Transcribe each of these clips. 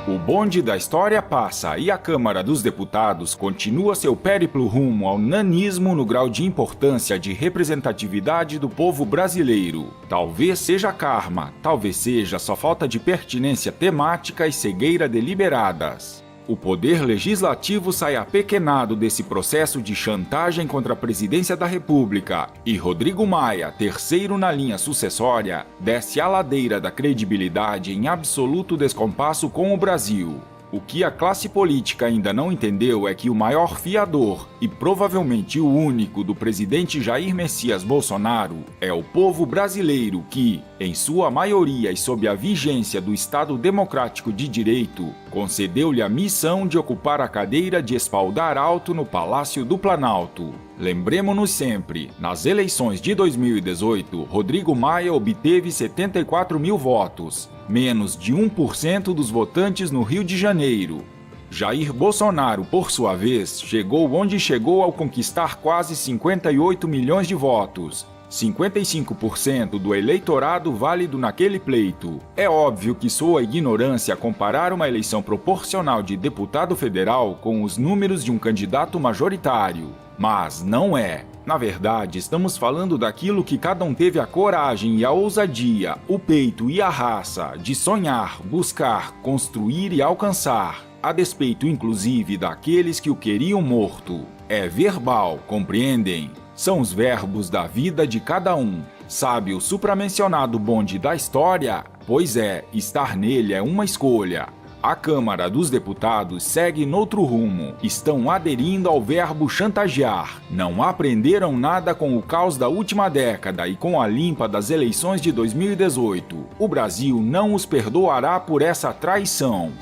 O bonde da história passa e a Câmara dos Deputados continua seu périplo rumo ao nanismo no grau de importância de representatividade do povo brasileiro. Talvez seja karma, talvez seja só falta de pertinência temática e cegueira deliberadas. O poder legislativo sai apequenado desse processo de chantagem contra a presidência da República e Rodrigo Maia, terceiro na linha sucessória, desce a ladeira da credibilidade em absoluto descompasso com o Brasil. O que a classe política ainda não entendeu é que o maior fiador, e provavelmente o único, do presidente Jair Messias Bolsonaro é o povo brasileiro que, em sua maioria e sob a vigência do Estado Democrático de Direito, concedeu-lhe a missão de ocupar a cadeira de espaldar alto no Palácio do Planalto. Lembremos-nos sempre, nas eleições de 2018, Rodrigo Maia obteve 74 mil votos, menos de 1% dos votantes no Rio de Janeiro. Jair Bolsonaro, por sua vez, chegou onde chegou ao conquistar quase 58 milhões de votos, 55% do eleitorado válido naquele pleito. É óbvio que soa ignorância comparar uma eleição proporcional de deputado federal com os números de um candidato majoritário. Mas não é. Na verdade, estamos falando daquilo que cada um teve a coragem e a ousadia, o peito e a raça de sonhar, buscar, construir e alcançar, a despeito inclusive daqueles que o queriam morto. É verbal, compreendem? São os verbos da vida de cada um. Sabe o supramencionado bonde da história? Pois é, estar nele é uma escolha. A Câmara dos Deputados segue noutro rumo. Estão aderindo ao verbo chantagear. Não aprenderam nada com o caos da última década e com a limpa das eleições de 2018. O Brasil não os perdoará por essa traição.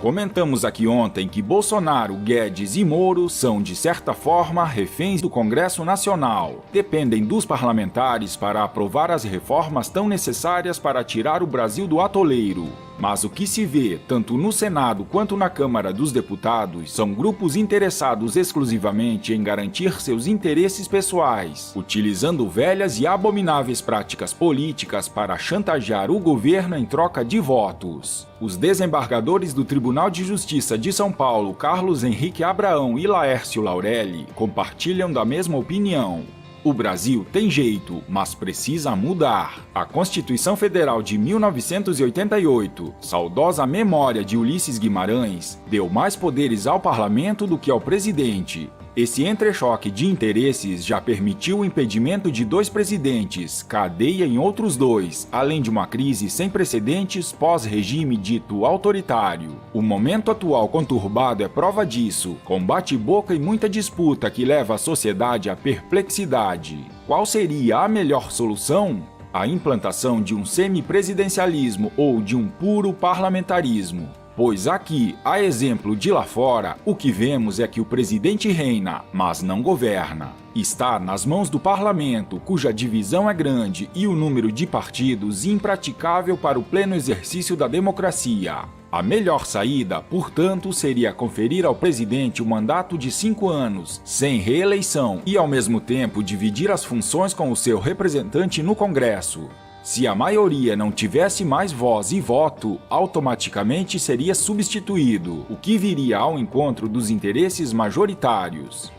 Comentamos aqui ontem que Bolsonaro, Guedes e Moro são, de certa forma, reféns do Congresso Nacional. Dependem dos parlamentares para aprovar as reformas tão necessárias para tirar o Brasil do atoleiro. Mas o que se vê, tanto no Senado quanto na Câmara dos Deputados, são grupos interessados exclusivamente em garantir seus interesses pessoais, utilizando velhas e abomináveis práticas políticas para chantagear o governo em troca de votos. Os desembargadores do Tribunal de Justiça de São Paulo, Carlos Henrique Abraão e Laércio Laurelli, compartilham da mesma opinião. O Brasil tem jeito, mas precisa mudar. A Constituição Federal de 1988, saudosa memória de Ulisses Guimarães, deu mais poderes ao parlamento do que ao presidente. Esse entrechoque de interesses já permitiu o impedimento de 2 presidentes, cadeia em outros 2, além de uma crise sem precedentes pós-regime dito autoritário. O momento atual conturbado é prova disso, com bate-boca e muita disputa que leva a sociedade à perplexidade. Qual seria a melhor solução? A implantação de um semipresidencialismo ou de um puro parlamentarismo. Pois aqui, a exemplo de lá fora, o que vemos é que o presidente reina, mas não governa. Está nas mãos do parlamento, cuja divisão é grande e o número de partidos impraticável para o pleno exercício da democracia. A melhor saída, portanto, seria conferir ao presidente um mandato de 5 anos, sem reeleição, e ao mesmo tempo dividir as funções com o seu representante no Congresso. Se a maioria não tivesse mais voz e voto, automaticamente seria substituído, o que viria ao encontro dos interesses majoritários.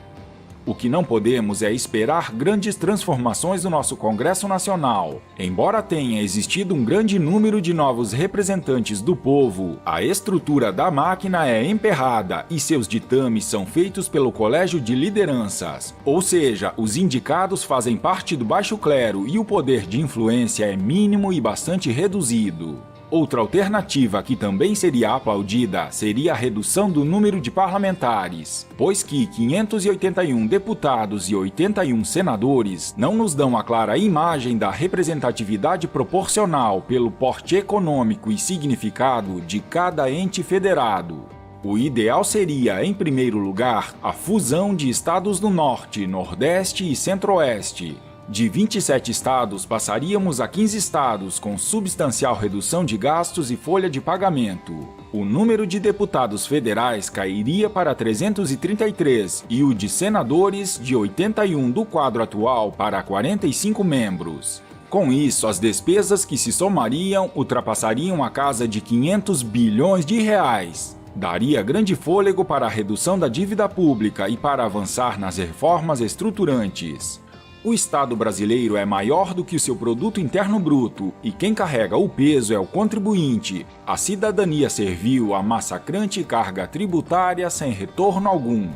O que não podemos é esperar grandes transformações no nosso Congresso Nacional. Embora tenha existido um grande número de novos representantes do povo, a estrutura da máquina é emperrada e seus ditames são feitos pelo Colégio de Lideranças. Ou seja, os indicados fazem parte do baixo clero e o poder de influência é mínimo e bastante reduzido. Outra alternativa que também seria aplaudida seria a redução do número de parlamentares, pois que 581 deputados e 81 senadores não nos dão a clara imagem da representatividade proporcional pelo porte econômico e significado de cada ente federado. O ideal seria, em primeiro lugar, a fusão de estados do Norte, Nordeste e Centro-Oeste. De 27 estados, passaríamos a 15 estados, com substancial redução de gastos e folha de pagamento. O número de deputados federais cairia para 333 e o de senadores de 81 do quadro atual para 45 membros. Com isso, as despesas que se somariam ultrapassariam a casa de 500 bilhões de reais. Daria grande fôlego para a redução da dívida pública e para avançar nas reformas estruturantes. O Estado brasileiro é maior do que o seu produto interno bruto e quem carrega o peso é o contribuinte. A cidadania serviu à massacrante carga tributária sem retorno algum.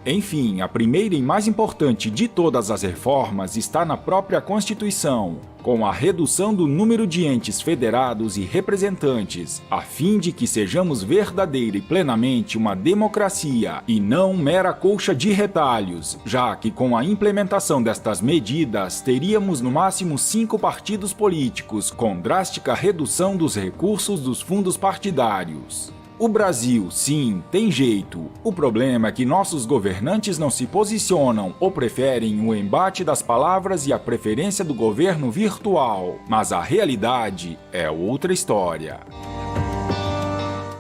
Enfim, a primeira e mais importante de todas as reformas está na própria Constituição, com a redução do número de entes federados e representantes, a fim de que sejamos verdadeira e plenamente uma democracia e não mera colcha de retalhos, já que com a implementação destas medidas teríamos no máximo 5 partidos políticos, com drástica redução dos recursos dos fundos partidários. O Brasil, sim, tem jeito. O problema é que nossos governantes não se posicionam ou preferem o embate das palavras e a preferência do governo virtual. Mas a realidade é outra história.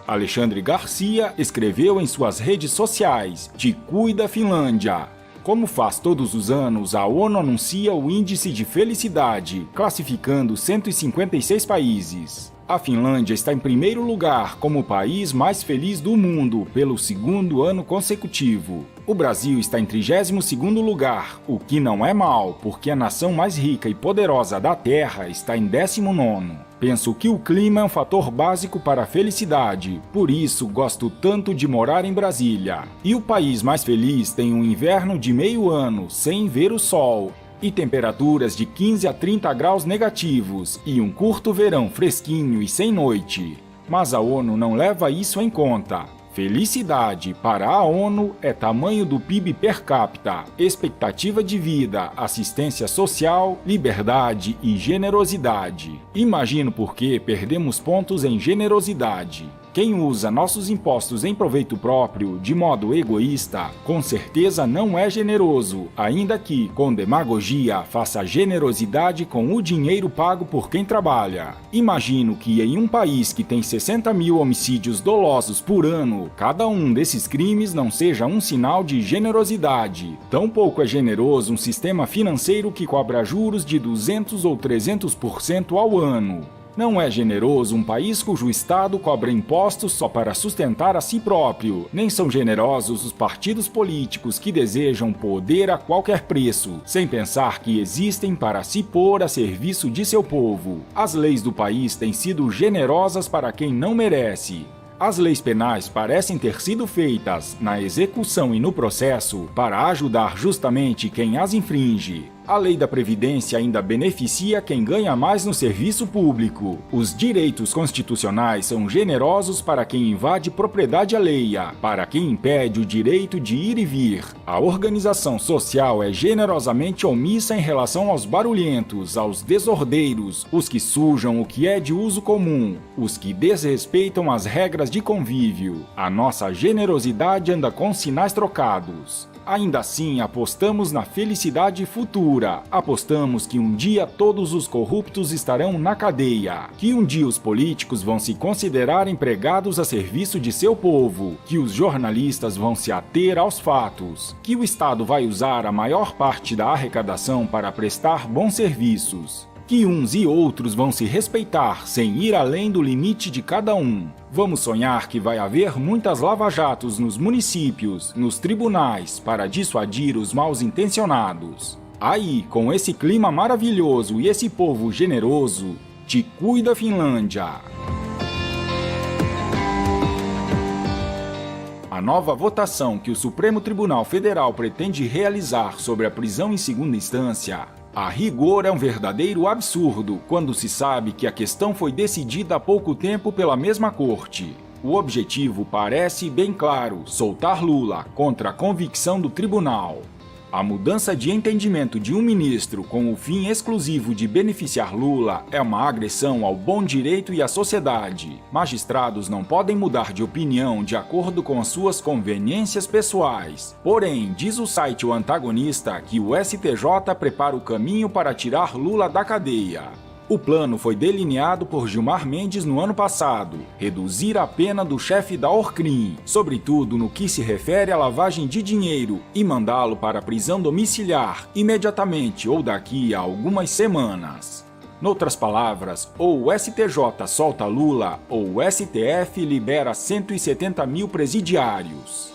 Alexandre Garcia escreveu em suas redes sociais: "Te cuida, Finlândia." Como faz todos os anos, a ONU anuncia o Índice de Felicidade, classificando 156 países. A Finlândia está em primeiro lugar como o país mais feliz do mundo pelo 2º ano consecutivo. O Brasil está em 32º lugar, o que não é mal, porque a nação mais rica e poderosa da Terra está em 19º. Penso que o clima é um fator básico para a felicidade, por isso gosto tanto de morar em Brasília. E o país mais feliz tem um inverno de meio ano, sem ver o sol, e temperaturas de 15 a 30 graus negativos, e um curto verão fresquinho e sem noite. Mas a ONU não leva isso em conta. Felicidade para a ONU é tamanho do PIB per capita, expectativa de vida, assistência social, liberdade e generosidade. Imagino por que perdemos pontos em generosidade. Quem usa nossos impostos em proveito próprio, de modo egoísta, com certeza não é generoso, ainda que, com demagogia, faça generosidade com o dinheiro pago por quem trabalha. Imagino que em um país que tem 60 mil homicídios dolosos por ano, cada um desses crimes não seja um sinal de generosidade. Tampouco é generoso um sistema financeiro que cobra juros de 200 ou 300% ao ano. Não é generoso um país cujo Estado cobra impostos só para sustentar a si próprio. Nem são generosos os partidos políticos que desejam poder a qualquer preço, sem pensar que existem para se pôr a serviço de seu povo. As leis do país têm sido generosas para quem não merece. As leis penais parecem ter sido feitas, na execução e no processo, para ajudar justamente quem as infringe. A lei da Previdência ainda beneficia quem ganha mais no serviço público. Os direitos constitucionais são generosos para quem invade propriedade alheia, para quem impede o direito de ir e vir. A organização social é generosamente omissa em relação aos barulhentos, aos desordeiros, os que sujam o que é de uso comum, os que desrespeitam as regras de convívio. A nossa generosidade anda com sinais trocados. Ainda assim, apostamos na felicidade futura. Apostamos que um dia todos os corruptos estarão na cadeia, que um dia os políticos vão se considerar empregados a serviço de seu povo, que os jornalistas vão se ater aos fatos, que o Estado vai usar a maior parte da arrecadação para prestar bons serviços, que uns e outros vão se respeitar sem ir além do limite de cada um. Vamos sonhar que vai haver muitas lava-jatos nos municípios, nos tribunais, para dissuadir os mal-intencionados. Aí, com esse clima maravilhoso e esse povo generoso, te cuida, Finlândia! A nova votação que o Supremo Tribunal Federal pretende realizar sobre a prisão em segunda instância, a rigor, é um verdadeiro absurdo quando se sabe que a questão foi decidida há pouco tempo pela mesma corte. O objetivo parece bem claro: soltar Lula contra a convicção do tribunal. A mudança de entendimento de um ministro com o fim exclusivo de beneficiar Lula é uma agressão ao bom direito e à sociedade. Magistrados não podem mudar de opinião de acordo com as suas conveniências pessoais. Porém, diz o site O Antagonista que o STJ prepara o caminho para tirar Lula da cadeia. O plano foi delineado por Gilmar Mendes no ano passado: reduzir a pena do chefe da Orcrim, sobretudo no que se refere à lavagem de dinheiro, e mandá-lo para a prisão domiciliar imediatamente ou daqui a algumas semanas. Noutras palavras, ou o STJ solta Lula, ou o STF libera 170 mil presidiários.